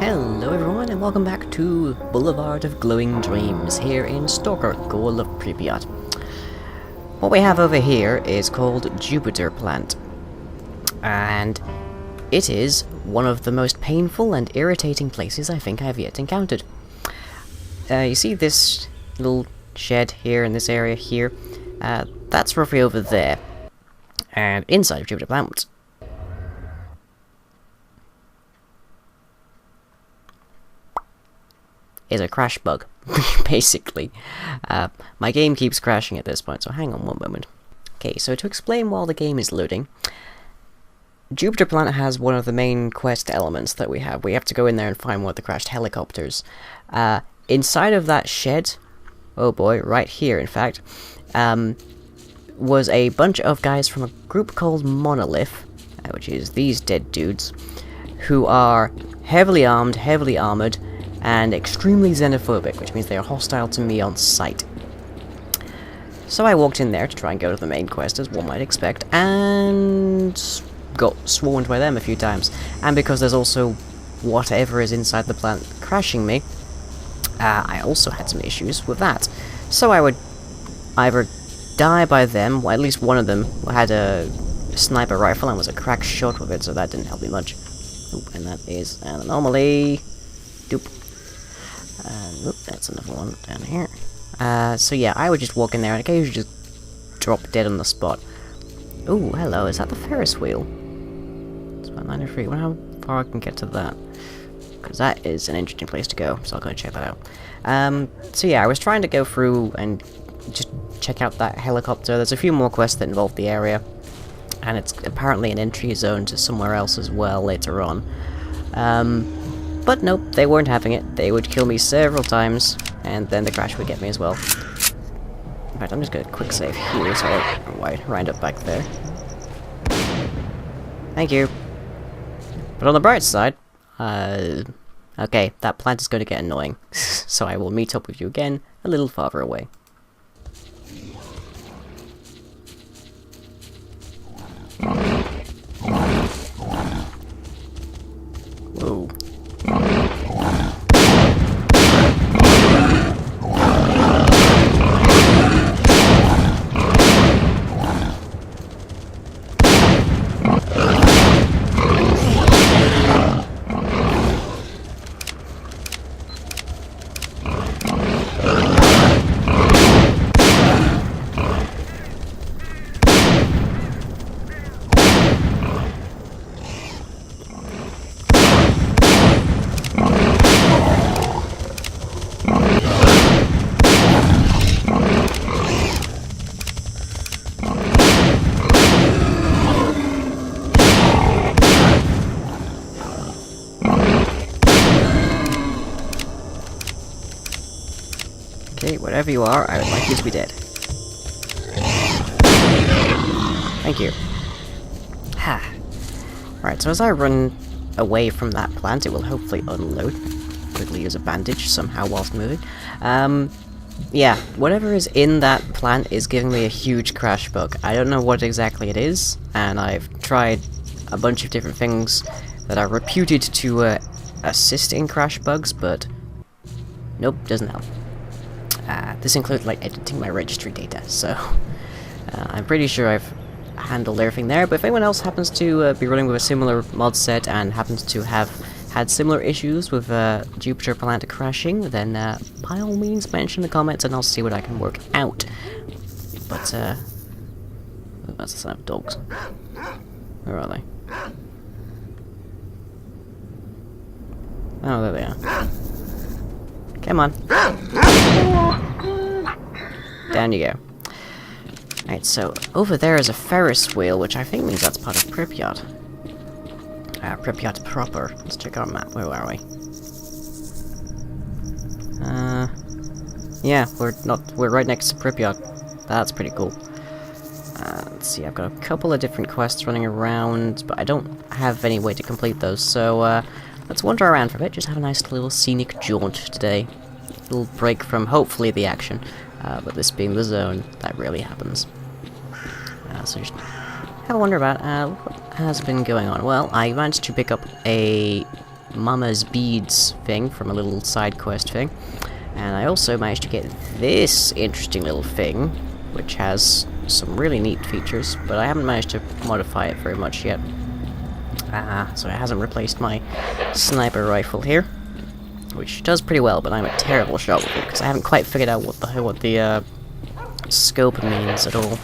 Hello everyone and welcome back to Boulevard of Glowing Dreams here in Stalker, Goal of Pripyat. What we have over here is called Jupiter Plant, and it is one of the most painful and irritating places I think I've yet encountered. You see this little shed here in this area here? That's roughly over there. And inside of Jupiter Plant is a crash bug, basically. My game keeps crashing at this point, so hang on one moment. Okay, so to explain while the game is loading, Jupiter Planet has one of the main quest elements that we have. We have to go in there and find one of the crashed helicopters. Inside of that shed, oh boy, right here in fact, was a bunch of guys from a group called Monolith, which is these dead dudes, who are heavily armed, heavily armored, and extremely xenophobic, which means they are hostile to me on sight. So I walked in there to try and go to the main quest, as one might expect, and got swarmed by them a few times. And because there's also whatever is inside the plant crashing me, I also had some issues with that. So I would either die by them, well, at least one of them had a sniper rifle and was a crack shot with it, so that didn't help me much. Oop, and that is an anomaly. Doop. Oop, that's another one down here. So yeah, I would just walk in there and occasionally just drop dead on the spot. Ooh, hello, is that the Ferris wheel? It's about 93, I wonder how far I can get to that. Because that is an interesting place to go, so I'll go check that out. So yeah, I was trying to go through and just check out that helicopter. There's a few more quests that involve the area, and it's apparently an entry zone to somewhere else as well later on. But nope, they weren't having it. They would kill me several times, and then the crash would get me as well. In fact, I'm just gonna quick save here, so I wind up back there. Thank you. But on the bright side, okay, that plant is going to get annoying, so I will meet up with you again a little farther away. Whoa. Okay, whatever you are, I would like you to be dead. Thank you. Ha. Right, so as I run away from that plant, it will hopefully unload. Quickly use a bandage somehow whilst moving. Yeah, whatever is in that plant is giving me a huge crash bug. I don't know what exactly it is, and I've tried a bunch of different things that are reputed to assist in crash bugs, but nope, doesn't help. This includes like editing my registry data, so I'm pretty sure I've handled everything there, but if anyone else happens to be running with a similar mod set and happens to have had similar issues with Jupiter Planet crashing, then by all means mention in the comments and I'll see what I can work out. But, that's the sound of dogs. Where are they? Oh, there they are. Come on. Down you go. Alright, so over there is a Ferris wheel, which I think means that's part of Pripyat. Pripyat proper. Let's check our map. Where are we? Yeah, we're right next to Pripyat. That's pretty cool. Let's see, I've got a couple of different quests running around, but I don't have any way to complete those, so let's wander around for a bit, just have a nice little scenic jaunt today. A little break from, hopefully, the action. But this being the zone, that rarely happens. So just have a wonder about what has been going on. Well, I managed to pick up a Mama's Beads thing from a little side quest thing. And I also managed to get this interesting little thing, which has some really neat features, but I haven't managed to modify it very much yet. So it hasn't replaced my sniper rifle here, which does pretty well, but I'm a terrible shot with it, because I haven't quite figured out what the scope means at all.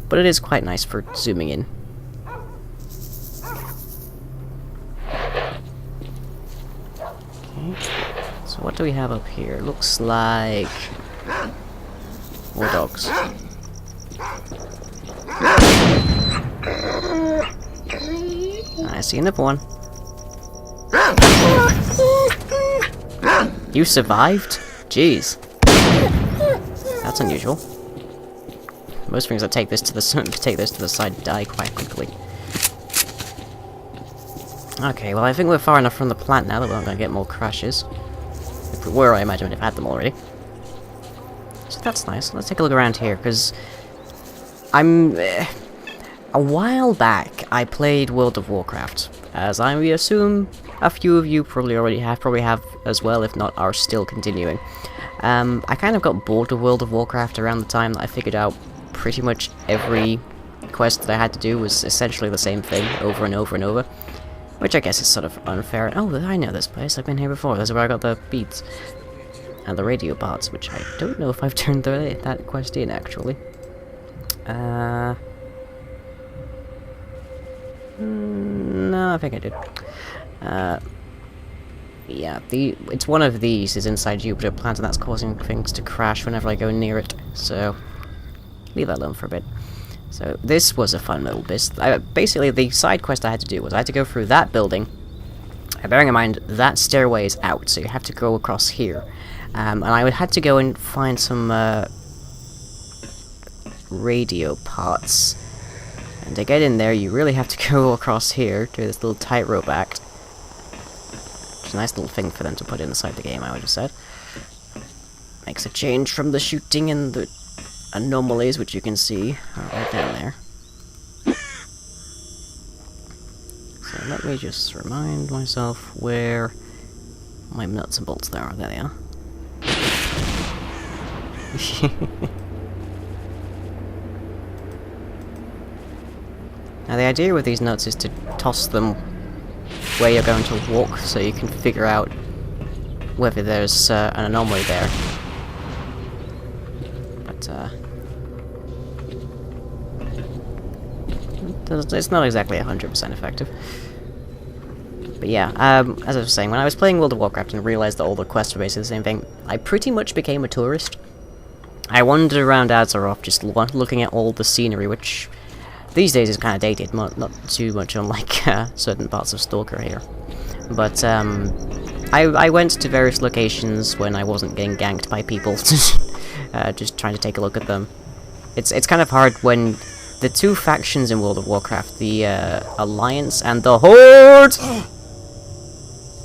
But it is quite nice for zooming in. Okay. So what do we have up here? Looks like more dogs. I see another one. You survived? Jeez. That's unusual. Most things that take this to the side die quite quickly. Okay, well I think we're far enough from the plant now that we're not going to get more crashes. If we were, I imagine we'd have had them already. So that's nice. Let's take a look around here, because I'm... a while back, I played World of Warcraft, as I assume a few of you probably have as well, if not are still continuing. I kind of got bored of World of Warcraft around the time that I figured out pretty much every quest that I had to do was essentially the same thing over and over and over. Which I guess is sort of unfair. Oh, I know this place. I've been here before. That's where I got the beads. And the radio parts, which I don't know if I've turned that quest in, actually. No, I think I did. Yeah, it's one of these is inside Jupiter plant, and that's causing things to crash whenever I go near it, so leave that alone for a bit. So this was a fun little bit. Basically, the side quest I had to do was I had to go through that building, bearing in mind that stairway is out, so you have to go across here. And I had to go and find some radio parts. And to get in there, you really have to go across here, do this little tightrope act. Which is a nice little thing for them to put inside the game, I would have said. Makes a change from the shooting and the anomalies, which you can see right down there. So let me just remind myself where my nuts and bolts there are. There they are. Now the idea with these nuts is to toss them where you're going to walk, so you can figure out whether there's an anomaly there. But it's not exactly 100% effective. But yeah, as I was saying, when I was playing World of Warcraft and realized that all the quests were basically the same thing, I pretty much became a tourist. I wandered around Azeroth just looking at all the scenery, which these days is kind of dated, not too much unlike certain parts of Stalker here. But I went to various locations when I wasn't getting ganked by people, just trying to take a look at them. It's kind of hard when the two factions in World of Warcraft, the Alliance and the Horde.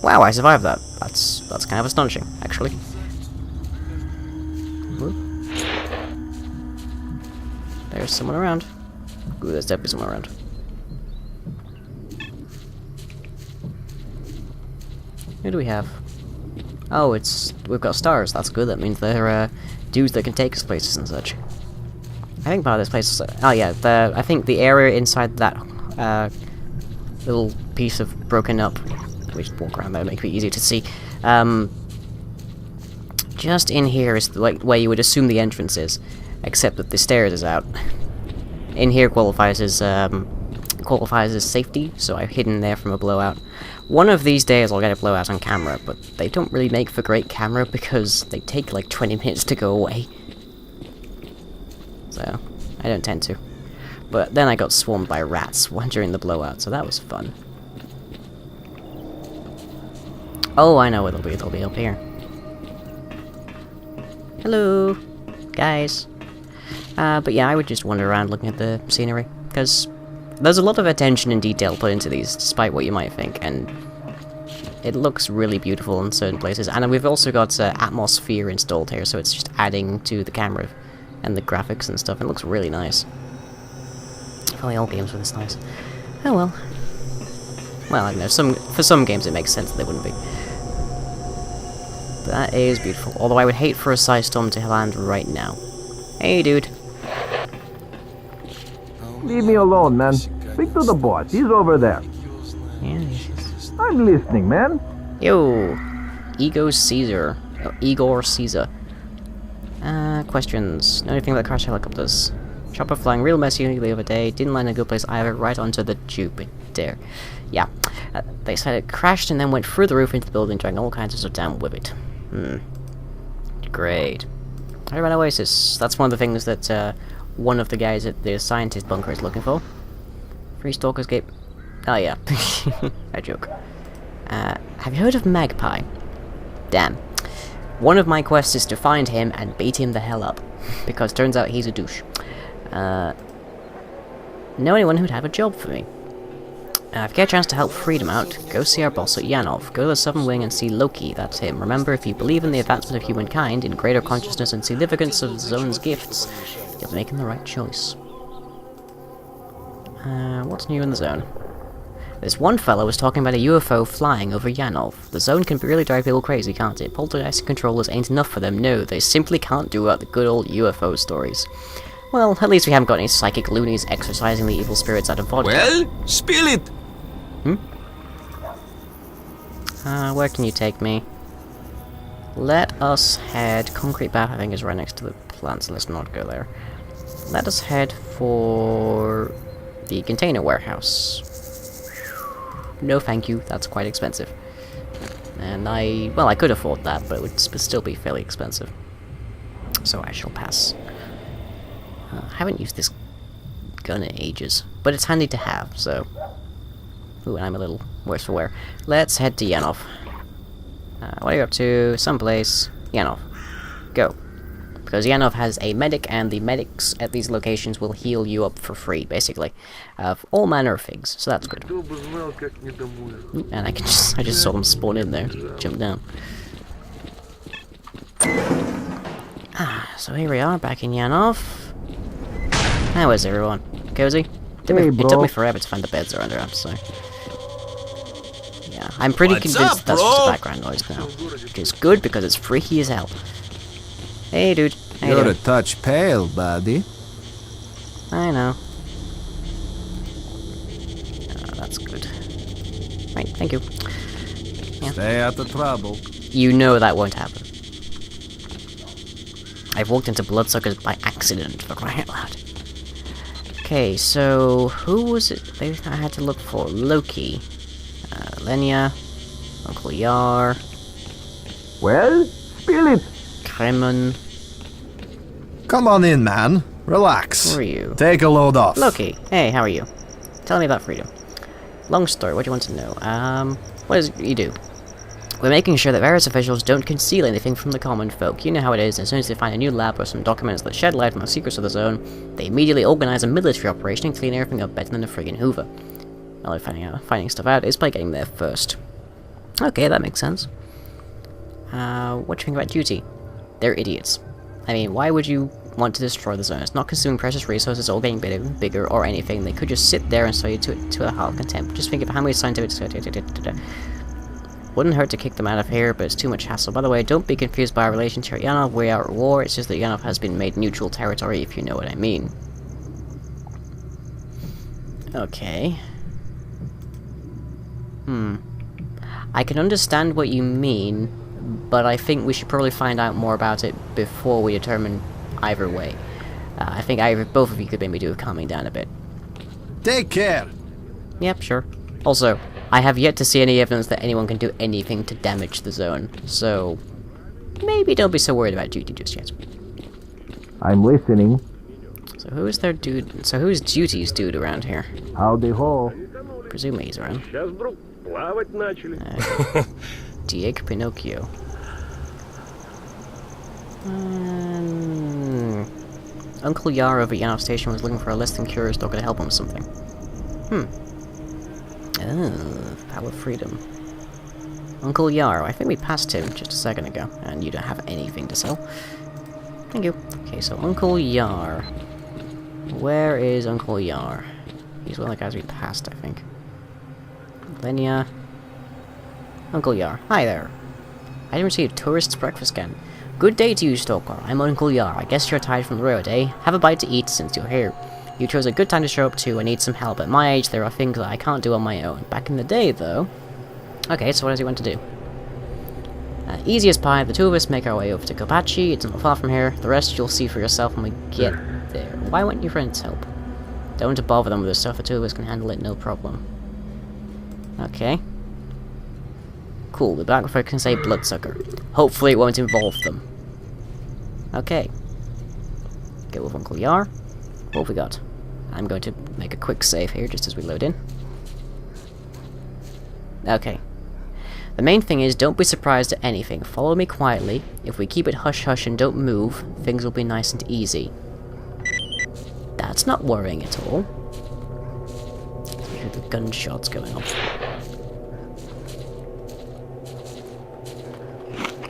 Wow, I survived that. That's kind of astonishing, actually. There's someone around. Ooh, there's definitely someone around. Who do we have? Oh, we've got stars. That's good. That means they're dudes that can take us places and such. I think part of this place. Oh yeah, I think the area inside that little piece of broken up. We should walk around there, make it easier to see. Just in here is like where you would assume the entrance is, except that the stairs is out. In here qualifies as safety, so I've hidden there from a blowout. One of these days I'll get a blowout on camera, but they don't really make for great camera because they take like 20 minutes to go away. So, I don't tend to. But then I got swarmed by rats during the blowout, so that was fun. Oh, I know what they'll be up here. Hello, guys. But yeah, I would just wander around looking at the scenery, because there's a lot of attention and detail put into these, despite what you might think, and it looks really beautiful in certain places. And we've also got atmosphere installed here, so it's just adding to the camera and the graphics and stuff. It looks really nice. Probably all games were this nice. Oh well. Well, I don't know, for some games it makes sense that they wouldn't be. That is beautiful. Although I would hate for a Psy Storm to land right now. Hey, dude. Leave me alone, man. Speak to the boss. He's over there. Yeah, I'm listening, man. yo! Igor Caesar. Oh, Igor Caesar. Questions. Know anything about crash helicopters? Chopper flying real messy the other day. Didn't land in a good place either. Right onto the Jupiter. Yeah. They said it crashed and then went through the roof into the building, dragging all kinds of stuff down with it. Great. Iron Oasis. That's one of the things that one of the guys at the scientist bunker is looking for. Free Stalker's Gate. Oh yeah. A joke. Have you heard of Magpie? Damn. One of my quests is to find him and beat him the hell up. Because turns out he's a douche. Know anyone who'd have a job for me? If you get a chance to help Freedom out, go see our boss at Yanov. Go to the Southern Wing and see Loki, that's him. Remember, if you believe in the advancement of humankind, in greater consciousness and significance of the zone's gifts, you're making the right choice. What's new in the zone? This one fellow was talking about a UFO flying over Yanov. The zone can really drive people crazy, can't it? Poltergeist controllers ain't enough for them, no, they simply can't do out the good old UFO stories. Well, at least we haven't got any psychic loonies exorcising the evil spirits out of vodka. Well, spill it! Where can you take me? Let us head... Concrete Bath, I think, is right next to the plant, so let's not go there. Let us head for... the container warehouse. No thank you, that's quite expensive. And well, I could afford that, but it would still be fairly expensive. So I shall pass. I haven't used this gun in ages, but it's handy to have, so... Ooh, and I'm a little worse for wear. Let's head to Yanov. What are you up to? Someplace. Yanov. Go. Because Yanov has a medic, and the medics at these locations will heal you up for free, basically. Of all manner of things, so that's good. And I just saw them spawn in there. Jump down. So here we are, back in Yanov. How is everyone? Cozy? It took me forever to find the beds around here, so... Yeah, I'm pretty convinced that's just a background noise now. Which is good, because it's freaky as hell. Hey, dude. How you You're doing? a touch pale, buddy. I know. That's good. Right, thank you. Yeah. Stay out of trouble. You know that won't happen. I've walked into bloodsuckers by accident, for crying out loud. Okay, so who was it I had to look for? Loki. Lenya. Uncle Yar. Well, spill it. Kremen. Come on in, man. Relax. Who are you? Take a load off. Loki. Hey, how are you? Tell me about Freedom. Long story, what do you want to know? What does you do? We're making sure that various officials don't conceal anything from the common folk. You know how it is, as soon as they find a new lab or some documents that shed light on the secrets of the zone, they immediately organize a military operation and clean everything up better than a friggin' Hoover. Well, finding stuff out is by getting there first. Okay, that makes sense. What do you think about duty? They're idiots. I mean, why would you want to destroy the zone? It's not consuming precious resources or getting bigger or anything. They could just sit there and study to a heart contempt. Just think of how many scientific... Wouldn't hurt to kick them out of here, but it's too much hassle. By the way, don't be confused by our relations here at Yanov. We are at war. It's just that Yanov has been made neutral territory, if you know what I mean. Okay. I can understand what you mean, but I think we should probably find out more about it before we determine either way. I think both of you could maybe do with calming down a bit. Take care. Yep, sure. Also, I have yet to see any evidence that anyone can do anything to damage the zone, so maybe don't be so worried about duty just yet. I'm listening. So who's their dude? So who's duty's dude around here? Howdy ho. Presume he's around. Diego Pinocchio. Uncle Yar over at Yanov Station was looking for a less than curious dog to help him with something. Power of Freedom. Uncle Yar, I think we passed him just a second ago, and you don't have anything to sell. Thank you. Okay, so Uncle Yar. Where is Uncle Yar? He's one of the guys we passed, I think. Linnea. Uncle Yar. Hi there. I didn't receive tourist's breakfast again. Good day to you, Stalker. I'm Uncle Yar. I guess you're tired from the road, eh? Have a bite to eat since you're here. You chose a good time to show up too. I need some help. At my age, there are things that I can't do on my own. Back in the day, though... Okay, so what does he want to do? Easy as pie. The two of us make our way over to Kopachi. It's not far from here. The rest you'll see for yourself when we get there. Why won't your friends help? Don't want to bother them with this stuff. The two of us can handle it, no problem. Okay. Cool, we're back before I can say bloodsucker. Hopefully it won't involve them. Okay. Get with Uncle Yar. What have we got? I'm going to make a quick save here just as we load in. Okay. The main thing is, don't be surprised at anything. Follow me quietly. If we keep it hush-hush and don't move, things will be nice and easy. That's not worrying at all. You hear the gunshots going off.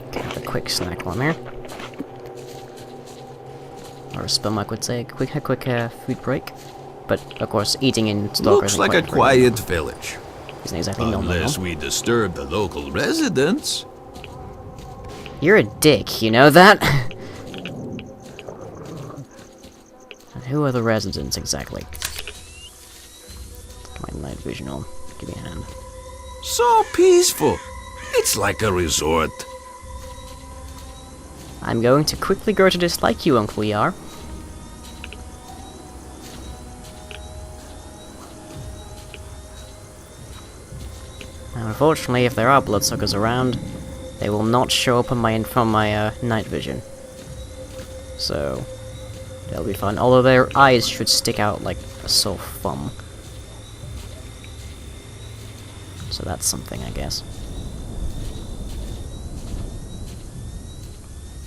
Okay, have a quick snack while I'm here. Or a Spelmark would say, a quick food break. But, of course, eating in Stalker Looks like a quiet village. Isn't exactly normal. Unless we disturb the local residents. You're a dick, you know that? And who are the residents exactly? My night vision on. Give me a hand. So peaceful. It's like a resort. I'm going to quickly grow to dislike you, Uncle Yar. Now, unfortunately, if there are bloodsuckers around, they will not show up on from my night vision. So, they'll be fun. Although their eyes should stick out like a sore thumb. So that's something, I guess.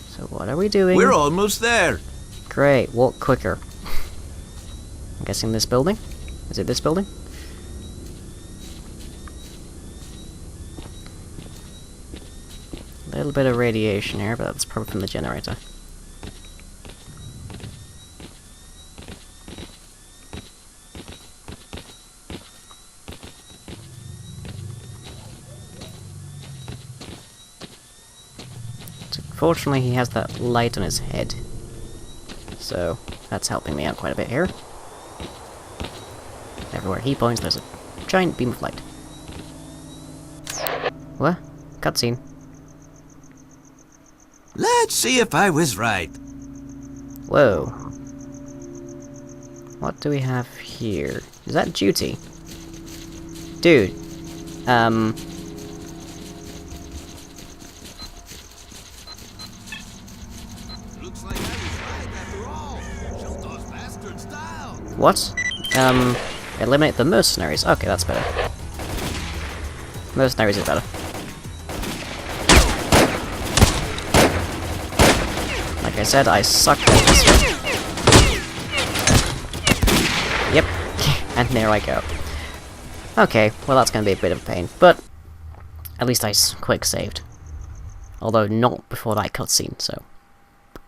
So what are we doing? We're almost there. Great, walk quicker. I'm guessing this building? Is it this building? A little bit of radiation here, but that's probably from the generator. Fortunately, he has that light on his head. So, that's helping me out quite a bit here. Everywhere he points, there's a giant beam of light. What? Cutscene. Let's see if I was right. Whoa. What do we have here? Is that duty? Dude. Looks like I was right after all. Shoot those bastards down. What? Eliminate the mercenaries. Okay, that's better. Mercenaries is better. Like I said, I suck at this one. Yep. And there I go. Okay, well that's gonna be a bit of a pain, but at least I quick saved. Although not before that cutscene, so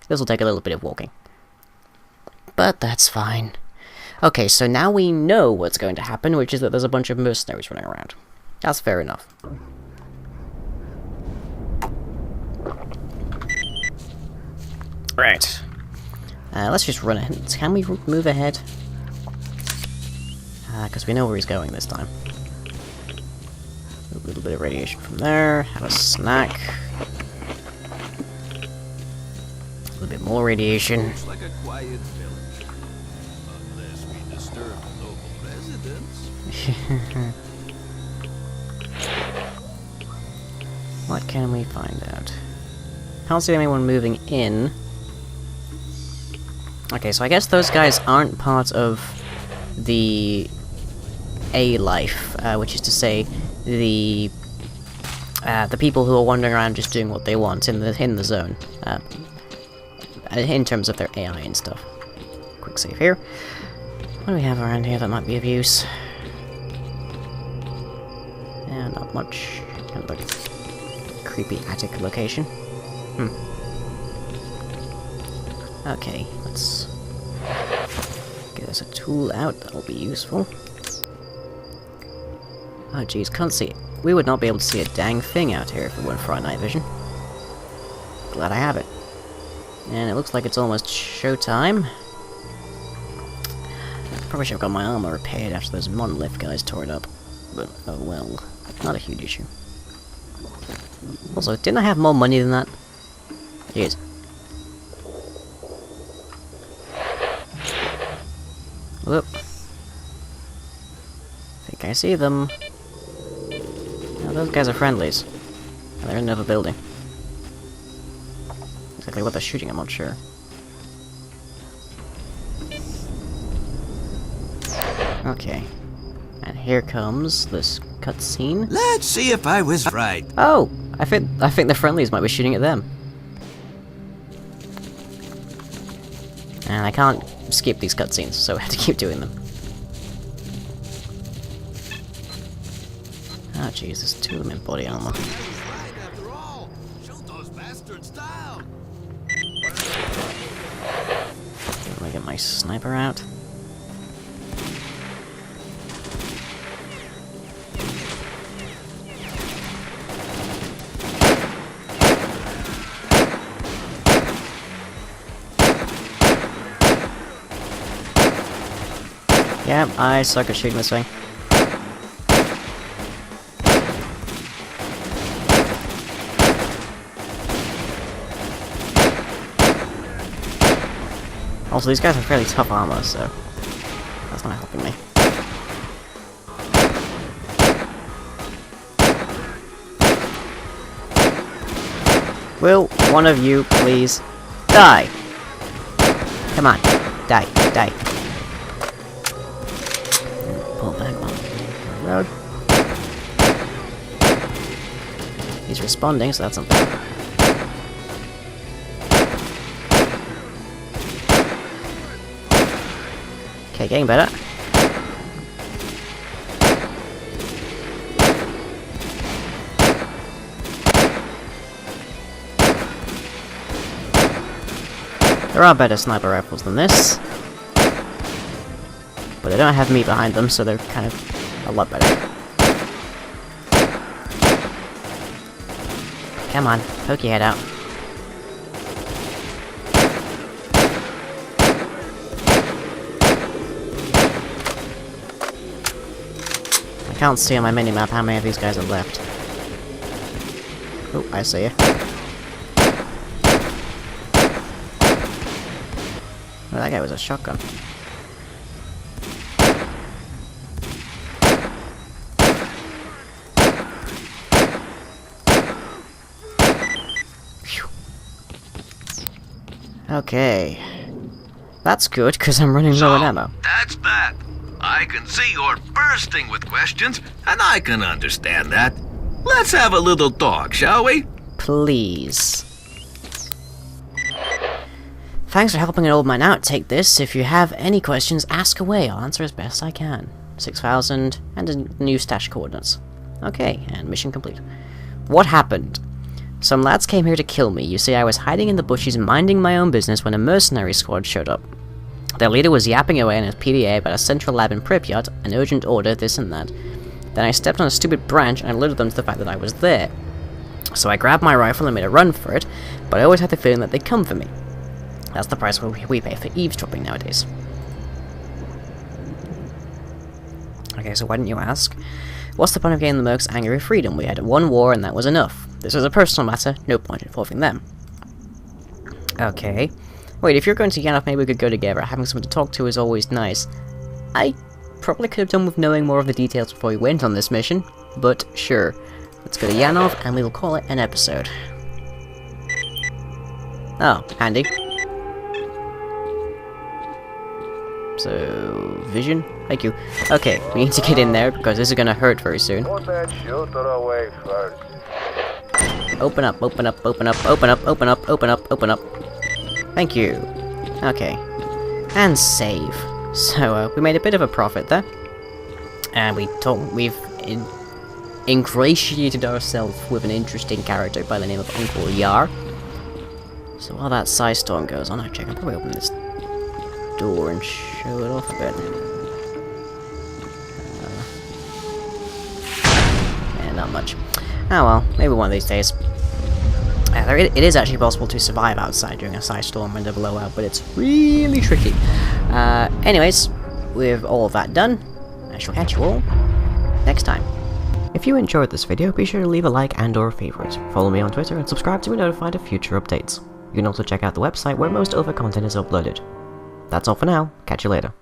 this will take a little bit of walking. But that's fine. Okay, so now we know what's going to happen, which is that there's a bunch of mercenaries running around. That's fair enough. Right. Let's just run ahead. Can we move ahead? Because we know where he's going this time. A little bit of radiation from there. Have a snack. A little bit more radiation. Looks like a quiet village. Unless we disturb the local residents. What can we find out? Can't see anyone moving in. Okay, so I guess those guys aren't part of the A-life, which is to say, the people who are wandering around just doing what they want in the zone, in terms of their AI and stuff. Quick save here. What do we have around here that might be of use? Yeah, not much. Kind of like a creepy attic location. Okay, let's get us a tool out, that'll be useful. Oh jeez, can't see. We would not be able to see a dang thing out here if it weren't for our night vision. Glad I have it. And it looks like it's almost showtime. Probably should have got my armor repaired after those monolith guys tore it up. But, oh well. Not a huge issue. Also, didn't I have more money than that? Jeez. Whoop. Think I see them. Now, those guys are friendlies. And they're in another building. Exactly what they're shooting, I'm not sure. Okay. And here comes this cutscene. Let's see if I was right. Oh! I think the friendlies might be shooting at them. And I can't skip these cutscenes, so I have to keep doing them. Ah, jeez, there's two of them in body armor. After all, shoot those bastards down. Let me get my sniper out. Yeah, I suck at shooting this thing. Also, these guys have fairly tough armor, so that's not helping me. Will one of you please die? Come on, die, die. Pull back on the road. He's responding, so that's something. Okay, getting better. There are better sniper rifles than this. But they don't have me behind them, so they're kind of a lot better. Come on, poke your head out. I can't see on my minimap how many of these guys are left. Oh, I see you. Oh, that guy was a shotgun. Phew. Okay. That's good, because I'm running low on ammo. That's that. I can see you're bursting with questions, and I can understand that. Let's have a little talk, shall we? Please. Thanks for helping an old man out. Take this. If you have any questions, ask away. I'll answer as best I can. 6,000 and a new stash coordinates. Okay, and mission complete. What happened? Some lads came here to kill me. You see, I was hiding in the bushes minding my own business when a mercenary squad showed up. Their leader was yapping away in his PDA about a central lab in Pripyat, an urgent order, this and that. Then I stepped on a stupid branch and alerted them to the fact that I was there. So I grabbed my rifle and made a run for it, but I always had the feeling that they'd come for me. That's the price we pay for eavesdropping nowadays. Okay, so why didn't you ask? What's the point of getting the Mercs angry with freedom? We had one war and that was enough. This was a personal matter, no point involving them. Okay. Wait, if you're going to Yanov, maybe we could go together. Having someone to talk to is always nice. I probably could have done with knowing more of the details before we went on this mission, but sure. Let's go to Yanov and we will call it an episode. Oh, handy. So, vision? Thank you. Okay, we need to get in there because this is gonna hurt very soon. Put that shooter away first. Open up, open up, open up, open up, open up, open up, open up. Thank you. Okay. And save. So, we made a bit of a profit there. And we've ingratiated ourselves with an interesting character by the name of Uncle Yar. So while that Psy Storm goes on, actually I can probably open this door and show it off a bit. not much. Oh well, maybe one of these days. It is actually possible to survive outside during a ice storm and a blowout, but it's really tricky. Anyways, with all of that done, I shall catch you all next time. If you enjoyed this video, be sure to leave a like and or a favorite. Follow me on Twitter and subscribe to be notified of future updates. You can also check out the website where most other content is uploaded. That's all for now, catch you later.